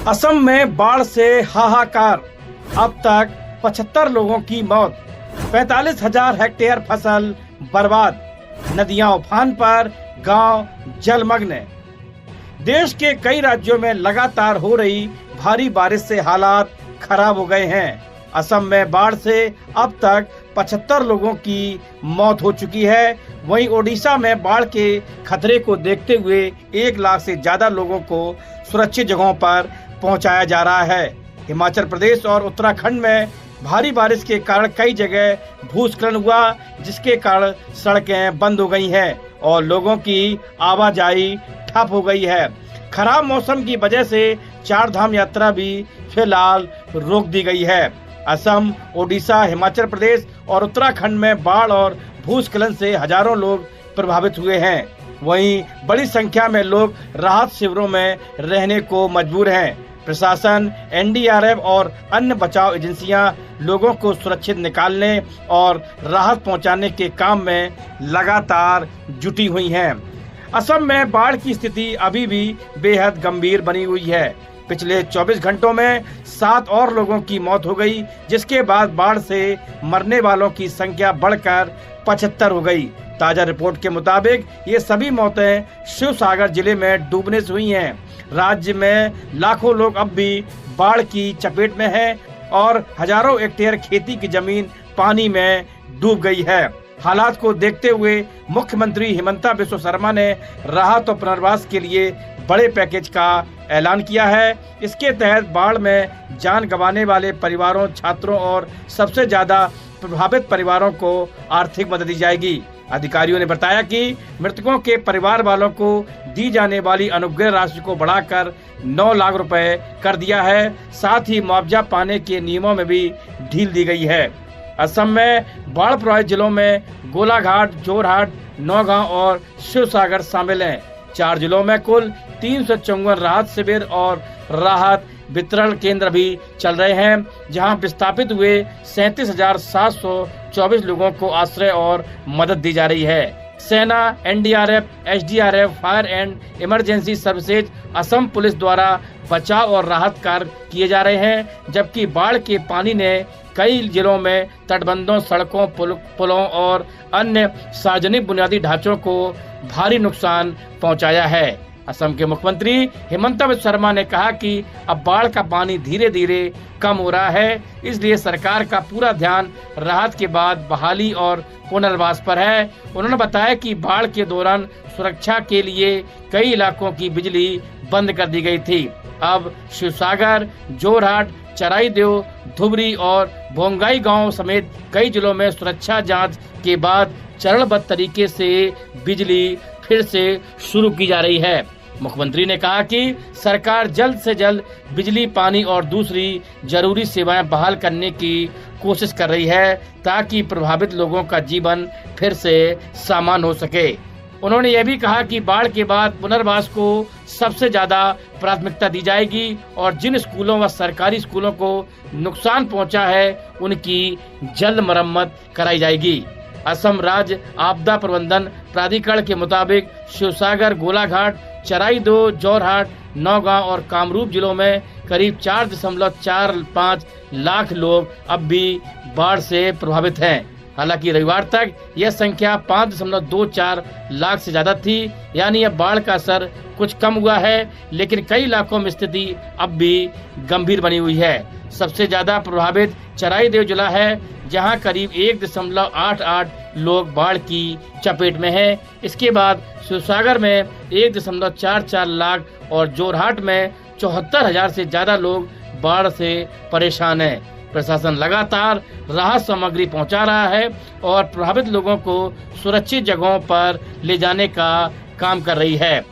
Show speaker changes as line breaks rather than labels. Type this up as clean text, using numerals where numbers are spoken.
असम में बाढ़ से हाहाकार, अब तक 75 लोगों की मौत, 45,000 हेक्टेयर फसल बर्बाद, नदियां उफान पर, गांव जलमग्न। देश के कई राज्यों में लगातार हो रही भारी बारिश से हालात खराब हो गए हैं। असम में बाढ़ से अब तक 75 लोगों की मौत हो चुकी है। वहीं ओडिशा में बाढ़ के खतरे को देखते हुए 1 लाख से ज्यादा लोगों को सुरक्षित जगहों पर पहुंचाया जा रहा है। हिमाचल प्रदेश और उत्तराखंड में भारी बारिश के कारण कई जगह भूस्खलन हुआ, जिसके कारण सड़कें बंद हो गई हैं और लोगों की आवाजाही ठप हो गई है। खराब मौसम की वजह से 4 धाम यात्रा भी फिलहाल रोक दी गई है। असम, ओडिशा, हिमाचल प्रदेश और उत्तराखंड में बाढ़ और भूस्खलन से हजारों लोग प्रभावित हुए हैं। वहीं बड़ी संख्या में लोग राहत शिविरों में रहने को मजबूर हैं। प्रशासन, एनडीआरएफ और अन्य बचाव एजेंसियां लोगों को सुरक्षित निकालने और राहत पहुंचाने के काम में लगातार जुटी हुई हैं। असम में बाढ़ की स्थिति अभी भी बेहद गंभीर बनी हुई है। पिछले 24 घंटों में 7 और लोगों की मौत हो गई, जिसके बाद बाढ़ से मरने वालों की संख्या बढ़कर 75 हो गई। ताजा रिपोर्ट के मुताबिक ये सभी मौतें शिवसागर जिले में डूबने से हुई हैं। राज्य में लाखों लोग अब भी बाढ़ की चपेट में हैं और हजारों हेक्टेयर खेती की जमीन पानी में डूब गई है। हालात को देखते हुए मुख्यमंत्री हिमंता बिस्वा शर्मा ने राहत और पुनर्वास के लिए बड़े पैकेज का ऐलान किया है। इसके तहत बाढ़ में जान गंवाने वाले परिवारों, छात्रों और सबसे ज्यादा प्रभावित परिवारों को आर्थिक मदद दी जाएगी। अधिकारियों ने बताया कि मृतकों के परिवार वालों को दी जाने वाली अनुग्रह राशि को बढ़ाकर 9 लाख रुपए कर दिया है। साथ ही मुआवजा पाने के नियमों में भी ढील दी गई है। असम में बाढ़ प्रभावित जिलों में गोलाघाट, जोरहाट, नौगांव और शिवसागर शामिल हैं। 4 जिलों में कुल 354 राहत शिविर और राहत वितरण केंद्र भी चल रहे हैं, जहां विस्थापित हुए 37,724 लोगों को आश्रय और मदद दी जा रही है। सेना, NDRF, SDRF, fire and emergency services, Assam police द्वारा बचाव और राहत कार्य किए जा रहे हैं, जबकि बाढ़ के पानी ने कई जिलों में तटबंधों, सड़कों, पुलों और अन्य सार्वजनिक बुनियादी ढांचों को भारी नुकसान पहुंचाया है। असम के मुख्यमंत्री हिमंता बिस्वा शर्मा ने कहा कि अब बाढ़ का पानी धीरे धीरे कम हो रहा है, इसलिए सरकार का पूरा ध्यान राहत के बाद बहाली और पुनर्वास पर है। उन्होंने बताया कि बाढ़ के दौरान सुरक्षा के लिए कई इलाकों की बिजली बंद कर दी गई थी। अब शिवसागर, जोरहाट, चराईदेव, धुबरी और बोंगाई गांव समेत कई जिलों में सुरक्षा जांच के बाद चरणबद्ध तरीके से बिजली फिर से शुरू की जा रही है। मुख्यमंत्री ने कहा कि सरकार जल्द से जल्द बिजली, पानी और दूसरी जरूरी सेवाएं बहाल करने की कोशिश कर रही है, ताकि प्रभावित लोगों का जीवन फिर से सामान्य हो सके। उन्होंने यह भी कहा कि बाढ़ के बाद पुनर्वास को सबसे ज्यादा प्राथमिकता दी जाएगी और जिन स्कूलों व सरकारी स्कूलों को नुकसान पहुंचा है, उनकी जल्द मरम्मत कराई जाएगी। असम राज्य आपदा प्रबंधन प्राधिकरण के मुताबिक शिवसागर, गोलाघाट, चराईदेव, जोरहाट, नौगांव और कामरूप जिलों में करीब 4.45 लाख लोग अब भी बाढ़ से प्रभावित हैं। हालांकि रविवार तक यह संख्या 5.24 लाख से ज्यादा थी, यानी अब बाढ़ का असर कुछ कम हुआ है, लेकिन कई इलाकों में स्थिति अब भी गंभीर बनी हुई है। सबसे ज्यादा प्रभावित चराईदेव जिला है, जहां करीब 1.88 लोग बाढ़ की चपेट में हैं। इसके बाद शिवसागर में 1.44 लाख और जोरहाट में 74,000 से ज्यादा लोग बाढ़ से परेशान हैं। प्रशासन लगातार राहत सामग्री पहुंचा रहा है और प्रभावित लोगों को सुरक्षित जगहों पर ले जाने का काम कर रही है।